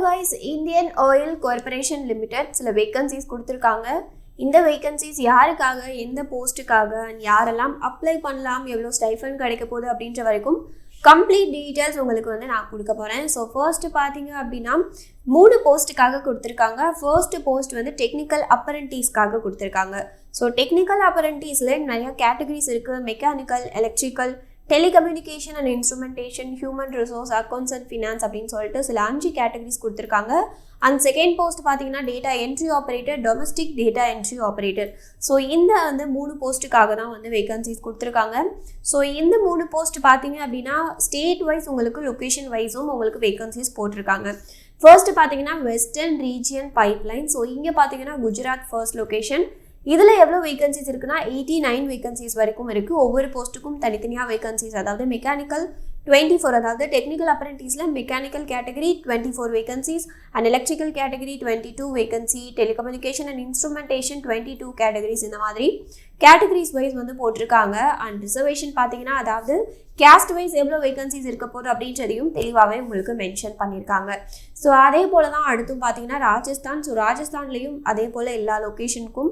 guys, Indian Oil Corporation Limited சில vacancies கொடுத்திருக்காங்க. இந்த வேகன்சிஸ் யாருக்காக, எந்த போஸ்ட்டுக்காக, யாரெல்லாம் அப்ளை பண்ணலாம், எவ்வளோ ஸ்டைஃபன் கிடைக்க போகுது அப்படின்ற வரைக்கும் கம்ப்ளீட் டீட்டெயில்ஸ் உங்களுக்கு வந்து நான் கொடுக்க போகிறேன். ஸோ ஃபர்ஸ்ட் பார்த்தீங்க அப்படின்னா 3 போஸ்ட்டுக்காக கொடுத்துருக்காங்க. ஃபர்ஸ்ட் போஸ்ட் வந்து டெக்னிக்கல் அப்பரண்டிஸ்க்காக கொடுத்துருக்காங்க. ஸோ டெக்னிக்கல் அப்பரண்டிஸில் நிறைய கேட்டகரிஸ் இருக்குது. Mechanical, electrical, telecommunication and instrumentation, human resource, accounts and finance அப்படின்னு சொல்லிட்டு சில 5 கேட்டகரிஸ் கொடுத்துருக்காங்க. அண்ட் செகண்ட் போஸ்ட் பார்த்தீங்கன்னா data entry operator, domestic data entry operator. So இந்த வந்து 3 போஸ்ட்டுக்காக தான் வந்து வேகன்சிஸ் கொடுத்துருக்காங்க. ஸோ இந்த 3 போஸ்ட் பார்த்தீங்க அப்படின்னா ஸ்டேட் வைஸ் உங்களுக்கு லொக்கேஷன் வைஸும் உங்களுக்கு வேகன்சிஸ் போட்டிருக்காங்க. ஃபர்ஸ்ட் பார்த்தீங்கன்னா வெஸ்டர்ன் ரீஜியன் பைப்லைன். ஸோ இங்கே பார்த்தீங்கன்னா குஜராத் ஃபர்ஸ்ட் லொக்கேஷன். இதில் எவ்வளோ வேகன்சிஸ் இருக்குன்னா 89 வேகன்சிஸ் வரைக்கும் இருக்குது. ஒவ்வொரு போஸ்ட்டுக்கும் தனித்தனியாக வேகன்சிஸ், அதாவது மெக்கானிக்கல் 24, அதாவது டெக்னிக்கல் அப்ரண்டிஸில் mechanical category 24 vacancies and electrical category 22 vacancy, telecommunication and instrumentation 22 categories, இந்த மாதிரி கேட்டகரிஸ் வைஸ் வந்து போட்டிருக்காங்க. அண்ட் ரிசர்வேஷன் பார்த்தீங்கன்னா அதாவது கேஸ்ட் வைஸ் எவ்வளோ வேகன்சிஸ் இருக்க போகுது அப்படின்றதையும் தெளிவாகவே உங்களுக்கு மென்ஷன் பண்ணியிருக்காங்க. ஸோ அதே போல் தான் அடுத்தும் பார்த்தீங்கன்னா ராஜஸ்தான். ஸோ ராஜஸ்தான்லேயும் அதே போல் எல்லா லொக்கேஷனுக்கும்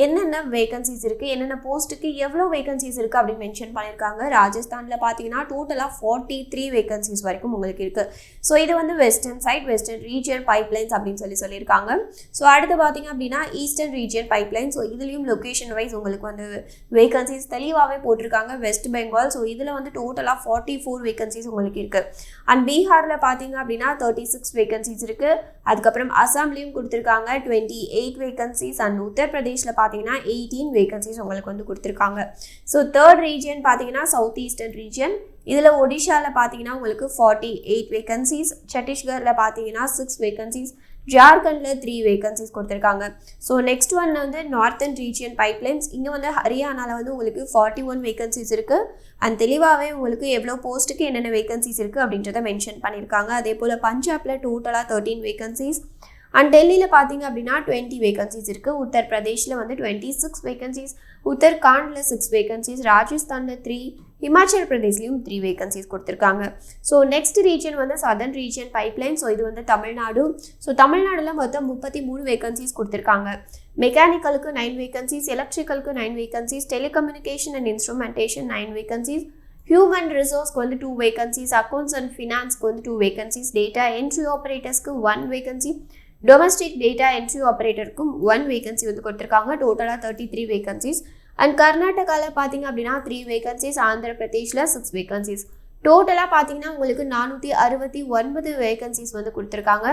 என்னென்ன வேகன்சிஸ் இருக்குது, என்னென்ன போஸ்ட்டுக்கு எவ்வளோ வேகன்சிஸ் இருக்குது அப்படின்னு மென்ஷன் பண்ணியிருக்காங்க. ராஜஸ்தானில் பார்த்தீங்கன்னா டோட்டலாக 43 வேகன்சிஸ் வரைக்கும் உங்களுக்கு இருக்குது. ஸோ இது வந்து western side, western region pipelines அப்படின்னு சொல்லியிருக்காங்க. ஸோ அடுத்து பார்த்தீங்க அப்படின்னா ஈஸ்டர்ன் ரீஜியன் பைப்லைன். ஸோ இதுலேயும் லொக்கேஷன் வைஸ் உங்களுக்கு வந்து வேகன்சிஸ் தெளிவாகவே போட்டிருக்காங்க. வெஸ்ட் பெங்கால். ஸோ இதில் வந்து டோட்டலாக 44 வேகன்சிஸ் உங்களுக்கு இருக்குது. அண்ட் பீகாரில் பார்த்தீங்க அப்படின்னா 36 வேகன்சிஸ் இருக்குது. அதுக்கப்புறம் அசாம்லேயும் கொடுத்துருக்காங்க 28 வேகன்சிஸ். அண்ட் உத்தரப்பிரதேஷில் பார்த்தீங்கன்னா 18 வேகன்சிஸ் உங்களுக்கு வந்து கொடுத்துருக்காங்க. ஸோ தேர்ட் ரீஜியன் பார்த்தீங்கன்னா சவுத் ஈஸ்டர்ன் ரீஜியன். இதில் ஒடிஷாவில் பார்த்தீங்கன்னா உங்களுக்கு 48 வேகன்சிஸ். சத்தீஸ்கரில் பார்த்தீங்கன்னா 6 வேகன்சிஸ். ஜார்க்கண்டில் 3 வேகன்சிஸ் கொடுத்துருக்காங்க. ஸோ நெக்ஸ்ட் ஒன் வந்து நார்த்தன் ரீஜியன் பைப்லைன்ஸ். இங்கே வந்து ஹரியானாவில் வந்து உங்களுக்கு 41 வேகன்சிஸ் இருக்குது. அண்ட் தெளிவாகவே உங்களுக்கு எவ்வளோ போஸ்ட்டுக்கு என்னென்ன வேகன்சிஸ் இருக்குது அப்படின்றத மென்ஷன் பண்ணியிருக்காங்க. அதே போல் பஞ்சாபில் டோட்டலாக 13 வேகன்சிஸ். அண்ட் டெல்லியில் பார்த்தீங்க அப்படின்னா 20 வேகன்சிஸ் இருக்குது. உத்தரப்பிரதேஷில் வந்து 26 வேகன்சிஸ். உத்தரகாண்டில் 6 வேகன்சிஸ். ராஜஸ்தானில் 3, ஹிமாச்சல் பிரதேஷ்லையும் 3 வேகன்சிஸ் கொடுத்துருக்காங்க. ஸோ நெக்ஸ்ட் ரீஜன் வந்து சதர்ன் ரீஜன் பைப்லைன். ஸோ இது வந்து தமிழ்நாடு. ஸோ தமிழ்நாடுல மொத்தம் 33 வேகன்சிஸ் கொடுத்துருக்காங்க. மெக்கானிக்கலுக்கு 9 வேகன்சிஸ், எலக்ட்ரிக்கலுக்கு 9 vacancies, telecommunication and instrumentation 9 vacancies, human ரிசோர்ஸ்க்கு வந்து 2 வேகன்சிஸ், அக்கௌண்ட்ஸ் அண்ட் ஃபினான்ஸ்க்கு வந்து 2 வேகன்சிஸ், டேட்டா என்ட்ரி ஆப்ரேட்டர்ஸ்க்கு 1 வேகன்சி, டொமஸ்டிக் டேட்டா என்ட்ரி ஆப்ரேட்டருக்கும் 1 வேகன்சி வந்து கொடுத்துருக்காங்க. டோட்டலாக 33 வேகன்சிஸ். அண்ட் கர்நாடகாவில் பார்த்தீங்க அப்படின்னா 3 வேகன்சிஸ், ஆந்திர பிரதேஷில் 6 வேகன்சிஸ். டோட்டலாக பார்த்தீங்கன்னா உங்களுக்கு 469 வேகன்சிஸ் வந்து கொடுத்துருக்காங்க.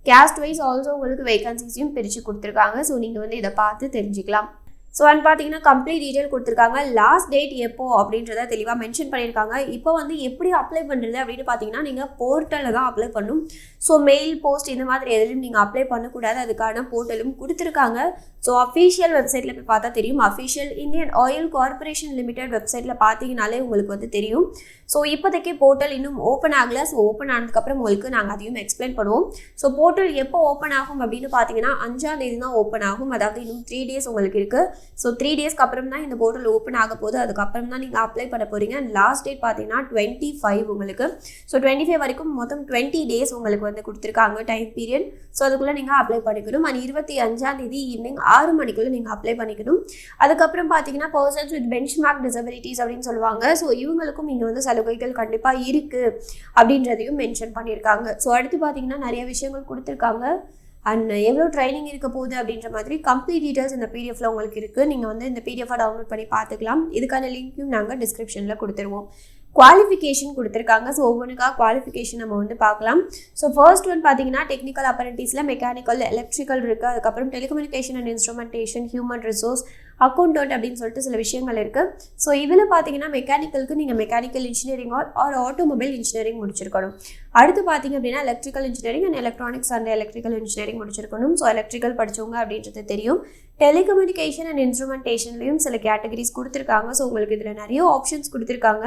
கேஸ்ட் வைஸ் ஆல்சோ உங்களுக்கு வேகன்சிஸையும் பிரித்து கொடுத்துருக்காங்க. ஸோ நீங்கள் வந்து இதை பார்த்து தெரிஞ்சுக்கலாம். ஸோ அண்ட் பார்த்தீங்கன்னா கம்ப்ளீட் டீட்டெயில் கொடுத்துருக்காங்க. லாஸ்ட் டேட் எப்போ அப்படின்றத தெளிவாக மென்ஷன் பண்ணியிருக்காங்க. இப்போ வந்து எப்படி அப்ளை பண்ணுறது அப்படின்னு பார்த்தீங்கன்னா நீங்கள் போர்ட்டலில் தான் அப்ளை பண்ணணும். ஸோ மெயில், போஸ்ட் இந்த மாதிரி எதுலையும் நீங்கள் அப்ளை பண்ணக்கூடாது. அதுக்கான போர்ட்டலும் கொடுத்துருக்காங்க. ஸோ அஃபீஷியல் வெப்சைட்டில் போய் பார்த்தா தெரியும். Official Indian oil corporation limited வெப்சைட்டில் பார்த்தீங்கனாலே உங்களுக்கு வந்து தெரியும். ஸோ இப்போதைக்கு போர்ட்டல் இன்னும் ஓப்பன் ஆகலை. ஸோ ஓப்பன் ஆனதுக்கப்புறம் உங்களுக்கு நாங்கள் அதையும் எக்ஸ்பிளைன் பண்ணுவோம். ஸோ போர்ட்டல் எப்போ ஓப்பன் ஆகும் அப்படின்னு பார்த்தீங்கன்னா 5ஆம் தேதி தான் ஓப்பன் ஆகும். அதாவது இன்னும் 3 டேஸ் உங்களுக்கு இருக்குது. ஸோ 3 டேஸ்க்கு அப்புறம் தான் இந்த போர்ட்டல் ஓப்பன் ஆக போகுது. அதுக்கப்புறம் தான் நீங்கள் அப்ளை பண்ண போகிறீங்க. லாஸ்ட் டேட் பார்த்தீங்கன்னா 25 உங்களுக்கு. ஸோ 25 வரைக்கும் மொத்தம் 20 டேஸ் உங்களுக்கு வந்து கொடுத்துருக்காங்க டைம் பீரியட். ஸோ அதுக்குள்ளே நீங்கள் அப்ளை பண்ணிக்கணும். அண்ட் 25ஆம் தேதி ஈவினிங் 6 மணிக்குள்ளே நீங்கள் அப்ளை பண்ணிக்கணும். அதுக்கப்புறம் பார்த்தீங்கன்னா பர்சன்ஸ் வித் பெஞ்ச்மார்க் டிசபிலிட்டிஸ் அப்படின்னு சொல்லுவாங்க. ஸோ இவங்களுக்கும் இங்கே வந்து சலுகைகள் கண்டிப்பாக இருக்குது அப்படின்றதையும் மென்ஷன் பண்ணியிருக்காங்க. ஸோ அடுத்து பார்த்தீங்கன்னா நிறைய விஷயங்கள் கொடுத்துருக்காங்க. அண்ட் எவ்வளோ ட்ரைனிங் இருக்க போகுது அப்படின்ற மாதிரி கம்ப்ளீட் டீட்டெயில்ஸ் இந்த பிடிஎஃப்ல உங்களுக்கு இருக்குது. நீங்கள் வந்து இந்த பிடிஎஃபை டவுன்லோட் பண்ணி பார்த்துக்கலாம். இதுக்கான லிங்க்கையும் நாங்கள் டிஸ்கிரிப்ஷனில் கொடுத்துருவோம். குவாலிஃபிகேஷன் கொடுத்துருக்காங்க. ஸோ ஒவ்வொன்றுக்காக குவாலிஃபிகேஷன் நம்ம வந்து பார்க்கலாம். ஸோ ஃபர்ஸ்ட் ஒன் பார்த்தீங்கன்னா டெக்னிக்கல் அப்பரண்டிஸில் மெக்கானிக்கல், எலக்ட்ரிக்கல் இருக்குது. அதுக்கப்புறம் telecommunication and instrumentation, human resource, accountant அப்படின்னு சொல்லிட்டு சில விஷயங்கள் இருக்குது. ஸோ இதில் பார்த்தீங்கன்னா மெக்கானிக்கலுக்கு நீங்கள் mechanical engineering or automobile engineering முடிச்சிருக்கணும். அடுத்து பார்த்தீங்க அப்படின்னா electrical engineering and electronics and electrical engineering முடிச்சிருக்கணும். ஸோ எலக்ட்ரிக்கல் படித்தவங்க அப்படின்றது தெரியும். டெலிகம்யூனிகேஷன் அண்ட் இன்ஸ்ட்ருமெண்டேஷன்லையும் சில கேட்டகரிஸ் கொடுத்துருக்காங்க. ஸோ உங்களுக்கு இதில் நிறைய ஆப்ஷன்ஸ் கொடுத்துருக்காங்க.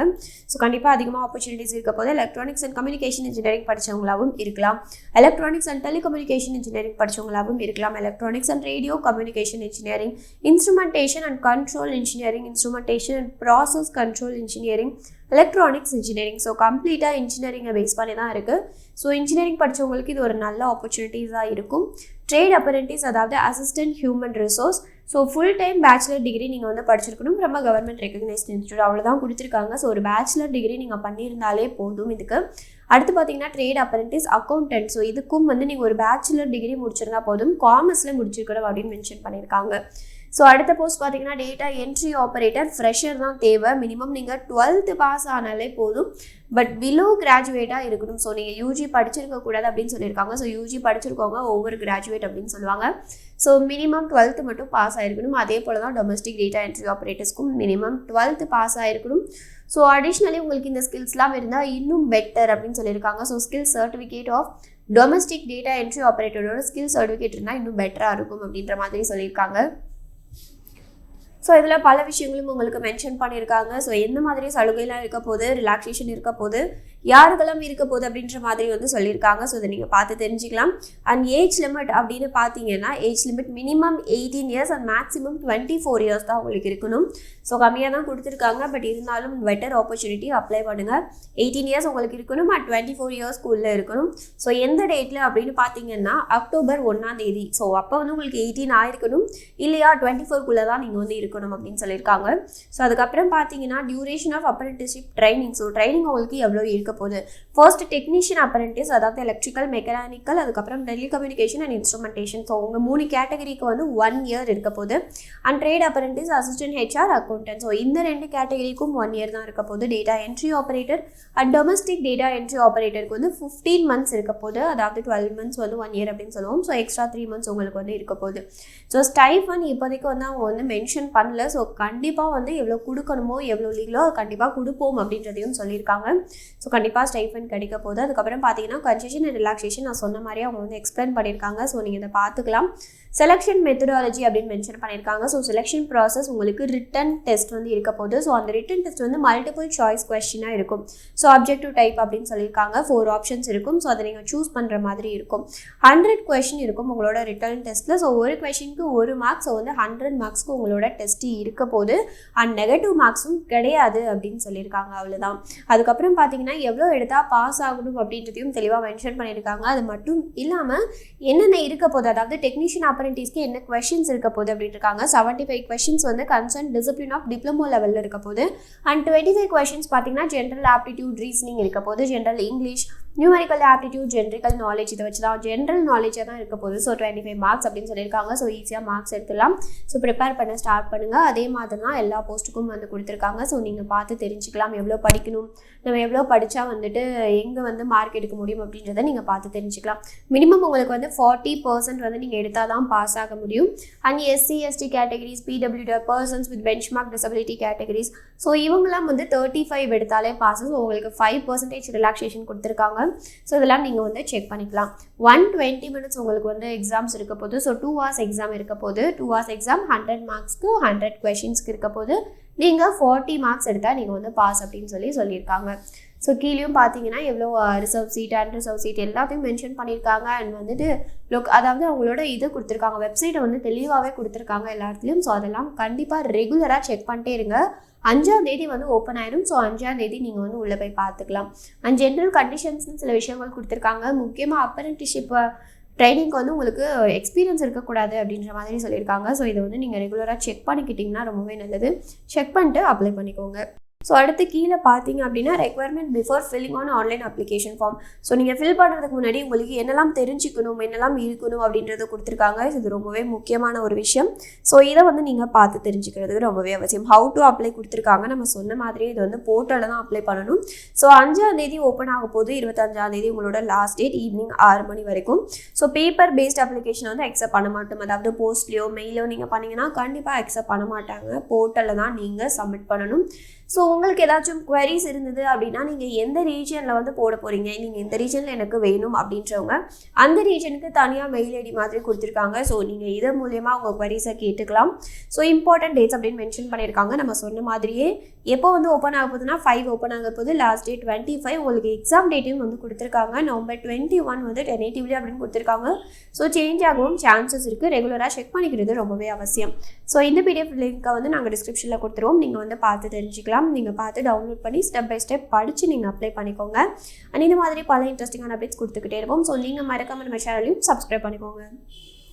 ஸோ கண்டிப்பாக அதிகமாக ஆப்பர்ச்சுனிட்டிஸ் இருக்க போது எலக்ட்ரானிக்ஸ் அண்ட் கம்யூனிகேஷன் இன்ஜினியரிங் படித்தவங்களாகவும் இருக்கலாம். எலக்ட்ரானிக்ஸ் அண்ட் டெலிகம்யூனிகேஷன் இன்ஜினியரிங் படித்தவங்களாகவும் இருக்கலாம். Electronics and radio communication engineering, instrumentation and control engineering, instrumentation and process control engineering, electronics engineering. So கம்ப்ளீட்டாக இன்ஜினியரிங்கை பேஸ் பண்ணி தான் இருக்குது. ஸோ இன்ஜினியரிங் படித்தவங்களுக்கு இது ஒரு நல்ல ஆப்பர்ச்சுனிட்டிஸாக இருக்கும். ட்ரேட் அப்ரெண்டிஸ், அதாவது assistant human resource. So full time bachelor degree நீங்கள் வந்து படிச்சிருக்கணும் ரொம்ப கவர்மெண்ட் ரெகக்னைஸ்ட் இன்ஸ்டியூட் அவ்வளோதான் கொடுத்துருக்காங்க. ஸோ ஒரு பேச்சுலர் டிகிரி நீங்கள் பண்ணியிருந்தாலே போதும் இதுக்கு. அடுத்து பார்த்தீங்கன்னா ட்ரேட் அப்ரெண்டிஸ் அக்கௌண்டன்ட். ஸோ இதுக்கும் வந்து நீங்கள் ஒரு பேச்சுலர் டிகிரி முடிச்சிருந்தா போதும், காமர்ஸில் முடிச்சிருக்கணும் அப்படின்னு மென்ஷன் பண்ணியிருக்காங்க. ஸோ அடுத்த போஸ்ட் பார்த்தீங்கன்னா டேட்டா என்ட்ரி ஆப்பரேட்டர், ஃப்ரெஷர் தான் தேவை. மினிமம் நீங்கள் 12th பாஸ் ஆனாலே போதும், பட் பிலோ கிராஜுவேட்டாக இருக்கணும். ஸோ நீங்கள் யூஜி படிச்சிருக்கக்கூடாது அப்படின்னு சொல்லியிருக்காங்க. ஸோ யூஜி படிச்சிருக்கவங்க ஓவர் கிராஜுவேட் அப்படின்னு சொல்லுவாங்க. ஸோ மினிமம் 12th மட்டும் பாஸ் ஆகிருக்கணும். அதே போல் தான் டொமஸ்டிக் டேட்டா என்ட்ரி ஆப்பரேட்டர்ஸ்க்கும் மினிமம் 12th பாஸ் ஆகிருக்கணும். ஸோ அடிஷ்னலி உங்களுக்கு இந்த ஸ்கில்ஸ்லாம் இருந்தால் இன்னும் பெட்டர் அப்படின்னு சொல்லியிருக்காங்க. So skill certificate of domestic data entry ஆப்பரேட்டரோட ஸ்கில் சர்டிஃபிகேட் இருந்தால் இன்னும் பெட்டராக இருக்கும் அப்படின்ற மாதிரி சொல்லியிருக்காங்க. ஸோ இதில் பல விஷயங்களும் உங்களுக்கு மென்ஷன் பண்ணியிருக்காங்க. ஸோ எந்த மாதிரி சலுகைலாம் இருக்க போது, ரிலாக்ஸேஷன் இருக்க போது, யாருக்கெல்லாம் இருக்க போகுது அப்படின்ற மாதிரி வந்து சொல்லியிருக்காங்க. ஸோ இதை நீங்கள் பார்த்து தெரிஞ்சுக்கலாம். அண்ட் ஏஜ் லிமிட் அப்படின்னு பார்த்தீங்கன்னா age limit minimum 18 years and maximum 24 years தான் உங்களுக்கு இருக்கணும். ஸோ கம்மியாக தான் கொடுத்துருக்காங்க, பட் இருந்தாலும் பெட்டர் ஆப்பர்ச்சுனிட்டி, அப்ளை பண்ணுங்கள். 18 years உங்களுக்கு இருக்கணும் அட் 24 years ஸ்கூலில் இருக்கணும். ஸோ எந்த டேட்டில் அப்படின்னு பார்த்தீங்கன்னா October 1 ஸோ அப்போ வந்து உங்களுக்கு 18 ஆயிருக்கணும், இல்லையா 24 தான் நீங்கள் வந்து இருக்கணும் அப்படின்னு சொல்லியிருக்காங்க. ஸோ அதுக்கப்புறம் பார்த்தீங்கன்னா duration of apprenticeship training. So training உங்களுக்கு எவ்வளோ இருக்க போகுது. ஃபர்ஸ்ட் டெக்னீஷியன் அப்ரெண்டிஸ், அதாவது எலக்ட்ரிக்கல், மெக்கானிக்கல், அதுக்கப்புறம் டெலிகம்யூனிகேஷன் அண்ட் இன்ஸ்ட்ருமெண்டேஷன். ஸோ உங்கள் 3 கேட்டகரிக்கு வந்து 1 year இருக்க போகுது. And trade apprentice, assistant HR, accountant. So இந்த 2 கேட்டகரிக்கும் 1 year தான் இருக்க போகுது. Data entry operator and domestic data entry ஆப்பரேட்டருக்கு வந்து 15 months இருக்க போகுது. அதாவது 12 months வந்து 1 year அப்படின்னு சொல்லுவோம். ஸோ எக்ஸ்ட்ரா 3 months உங்களுக்கு வந்து இருக்க போகுது. ஸோ ஸ்டைஃபன் இப்போதைக்கு வந்து அவங்க வந்து மென்ஷன் பண்ணல. ஸோ கண்டிப்பாக வந்து எவ்வளோ கொடுக்கணுமோ எவ்வளோ லீகலோ கண்டிப்பாக கொடுப்போம் அப்படின்றதையும் சொல்லியிருக்காங்க. ஸோ கண்டிப்பாக ஸ்டைஃபன் கிடைக்க போகுது. அதுக்கப்புறம் பார்த்தீங்கன்னா கன்செஷன் அண்ட் ரிலாக்ஸேஷன் நான் சொன்ன மாதிரி அவங்க வந்து எக்ஸ்பிளைன் பண்ணியிருக்காங்க. ஸோ நீங்கள் இதை பார்த்துக்கலாம். செலெக்ஷன் மெத்தடாலஜி அப்படின்னு மென்ஷன் பண்ணியிருக்காங்க. ஸோ செலெக்ஷன் ப்ராசஸ் உங்களுக்கு ரிட்டன் டெஸ்ட் வந்து இருக்க போகுது. ஸோ அந்த ரிட்டன் டெஸ்ட் வந்து மல்டிபிள் சாய்ஸ் கொஸ்டினாக இருக்கும். ஸோ அப்ஜெக்டிவ் டைப் அப்படின்னு சொல்லியிருக்காங்க. 4 ஆப்ஷன்ஸ் இருக்கும். ஸோ அதை நீங்கள் சூஸ் பண்ணுற மாதிரி இருக்கும். 100 question இருக்கும் உங்களோட ரிட்டன் டெஸ்ட்டில். ஸோ ஒரு கொஷினுக்கு 1 mark. ஸோ வந்து 100 marksக்கு உங்களோட டெஸ்ட் இருக்க போது. அண்ட் நெகட்டிவ் மார்க்ஸும் கிடையாது அப்படின்னு சொல்லியிருக்காங்க. அவ்வளோதான். அதுக்கப்புறம் பார்த்தீங்கன்னா எவ்வளோ எடுத்தால் பாஸ் ஆகணும் அப்படின்றதையும் தெளிவாக மென்ஷன் பண்ணியிருக்காங்க. அது மட்டும் இல்லாமல் என்னென்ன இருக்க போகுது, அதாவது டெக்னீஷியன் அப்ரெண்டிஸ்க்கு என்ன கொஷின்ஸ் இருக்க போகுது அப்படின்னு இருக்காங்க. 75 questions வந்து கன்சர்ன் டிசிப்ளின் ஆஃப் டிப்ளமோ லெவலில் இருக்க போகுது. அண்ட் 25 questions பார்த்தீங்கன்னா ஜென்ரல் ஆப்டிடியூட், ரீசனிங் இருக்க போகுது. General English, numerical aptitude, general knowledge, இதை வச்சு தான் ஜென்ரல் நாலேஜாக தான் இருக்க போகுது. ஸோ 25 marks அப்படின்னு சொல்லியிருக்காங்க. ஸோ ஈஸியாக மார்க்ஸ் எடுத்துலாம். ஸோ ப்ரிப்பேர் பண்ண ஸ்டார்ட் பண்ணுங்கள். அதே மாதிரி தான் எல்லா போஸ்ட்டுக்கும் வந்து கொடுத்துருக்காங்க. ஸோ நீங்கள் பார்த்து தெரிஞ்சுக்கலாம் எவ்வளோ படிக்கணும், நம்ம எவ்வளோ படித்தா வந்துட்டு எங்கே வந்து மார்க் எடுக்க முடியும் அப்படின்றத நீங்கள் பார்த்து தெரிஞ்சுக்கலாம். மினிமம் உங்களுக்கு வந்து 40% வந்து நீங்கள் எடுத்தால் தான் பாஸ் ஆக முடியும். And SC ST categories, PWD, persons with benchmark disability categories, so இவங்களாம் வந்து 35 எடுத்தாலே பாஸ். ஸோ உங்களுக்கு 5% ரிலாக்ஸேஷன் கொடுத்துருக்காங்க. ஸோ இதெல்லாம் நீங்கள் வந்து செக் பண்ணிக்கலாம். 120 minutes உங்களுக்கு வந்து எக்ஸாம்ஸ் இருக்க போது. ஸோ 2 hours எக்ஸாம் இருக்க போது. 2 hours எக்ஸாம் 100 marksக்கு 100 questions இருக்க போது. நீங்கள் 40 marks எடுத்தால் நீங்கள் வந்து பாஸ் அப்படின்னு சொல்லியிருக்காங்க. ஸோ கீழேயும் பார்த்தீங்கன்னா எவ்வளோ reserve seat, and reserve seat எல்லாத்தையும் மென்ஷன் பண்ணியிருக்காங்க. அண்ட் வந்துட்டு அதாவது அவங்களோட இது கொடுத்துருக்காங்க, வெப்சைட்டை வந்து தெளிவாகவே கொடுத்துருக்காங்க எல்லா இடத்துலையும். ஸோ அதெல்லாம் கண்டிப்பாக ரெகுலராக செக் பண்ணிட்டே இருங்க. 5ஆம் தேதி வந்து ஓப்பன் ஆயிடும். ஸோ 5ஆம் தேதி நீங்கள் வந்து உள்ளே போய் பார்த்துக்கலாம். அண்ட் ஜென்ரல் கண்டிஷன்ஸ்னு சில விஷயங்கள் கொடுத்துருக்காங்க. முக்கியமாக அப்ரெண்டிஸ்ஷிப் ட்ரைனிங்க்கு வந்து உங்களுக்கு எக்ஸ்பீரியன்ஸ் இருக்கக்கூடாது அப்படின்ற மாதிரி சொல்லியிருக்காங்க. ஸோ இதை வந்து நீங்கள் ரெகுலராக செக் பண்ணிக்கிட்டிங்கன்னா ரொம்பவே நல்லது. செக் பண்ணிட்டு அப்ளை பண்ணிக்கோங்க. ஸோ அடுத்து கீழே பார்த்தீங்க அப்படின்னா requirement before filling on online application form. So நீங்கள் ஃபில் பண்ணுறதுக்கு முன்னாடி உங்களுக்கு என்னெல்லாம் தெரிஞ்சுக்கணும், என்னெல்லாம் இருக்கணும் அப்படின்றத கொடுத்துருக்காங்க. இது ரொம்பவே முக்கியமான ஒரு விஷயம். ஸோ இதை வந்து நீங்கள் பார்த்து தெரிஞ்சுக்கிறதுக்கு ரொம்பவே அவசியம். ஹவு டு அப்ளை கொடுத்துருக்காங்க. நம்ம சொன்ன மாதிரியே இது வந்து போர்ட்டலில் தான் அப்ளை பண்ணணும். ஸோ 5ஆம் தேதி ஓப்பன் ஆக போது. 25ஆம் தேதி உங்களோட லாஸ்ட் டேட் ஈவினிங் 6 மணி வரைக்கும். ஸோ பேப்பர் பேஸ்ட் அப்ளிகேஷன் வந்து அக்செப்ட் பண்ண மாட்டோம். அதாவது போஸ்ட்லையோ மெயிலோ நீங்கள் பண்ணிங்கன்னா கண்டிப்பாக அக்செப்ட் பண்ண மாட்டாங்க. போர்ட்டலில் தான் நீங்கள் சப்மிட் பண்ணணும். ஸோ உங்களுக்கு ஏதாச்சும் குவரிஸ் இருந்தது அப்படின்னா நீங்கள் எந்த ரீஜனில் வந்து போட போகிறீங்க, நீங்கள் எந்த ரீஜனில் எனக்கு வேணும் அப்படின்றவங்க அந்த ரீஜனுக்கு தனியாக மெயில் ஐடி மாதிரி கொடுத்துருக்காங்க. ஸோ நீங்கள் இதன் மூலியமாக உங்கள் குவரிஸை கேட்டுக்கலாம். ஸோ இம்பார்ட்டன்ட் டேட்ஸ் அப்படின்னு மென்ஷன் பண்ணியிருக்காங்க. நம்ம சொன்ன மாதிரியே எப்போ வந்து ஓப்பன் ஆக போகுதுன்னா 5 ஓப்பன் ஆக போகுது. Last date 25. உங்களுக்கு எக்ஸாம் டேட்டையும் வந்து கொடுத்துருக்காங்க. November 21 வந்து டெனேட்டிவ்லி அப்படின்னு கொடுத்துருக்காங்க. ஸோ சேஞ்ச் ஆகவும் சான்சஸ் இருக்குது. ரெகுலராக செக் பண்ணிக்கிறது ரொம்பவே அவசியம். ஸோ இந்த பிடிஎஃப் லிங்க்கை வந்து நாங்கள் டிஸ்கிரிப்ஷனில் கொடுத்துருவோம். நீங்கள் வந்து பார்த்து தெரிஞ்சுக்கலாம். கொடுத்துருக்கலாம். நீங்கள் பார்த்து டவுன்லோட் பண்ணி ஸ்டெப் பை ஸ்டெப் படித்து நீங்கள் அப்ளை பண்ணிக்கோங்க. அண்ட் இந்த மாதிரி பல இன்ட்ரெஸ்டிங்கான அப்டேட்ஸ் கொடுத்துக்கிட்டே இருப்போம். ஸோ நீங்கள் மறக்காம நம்ம சேனலையும் சப்ஸ்கிரைப் பண்ணிக்கோங்க.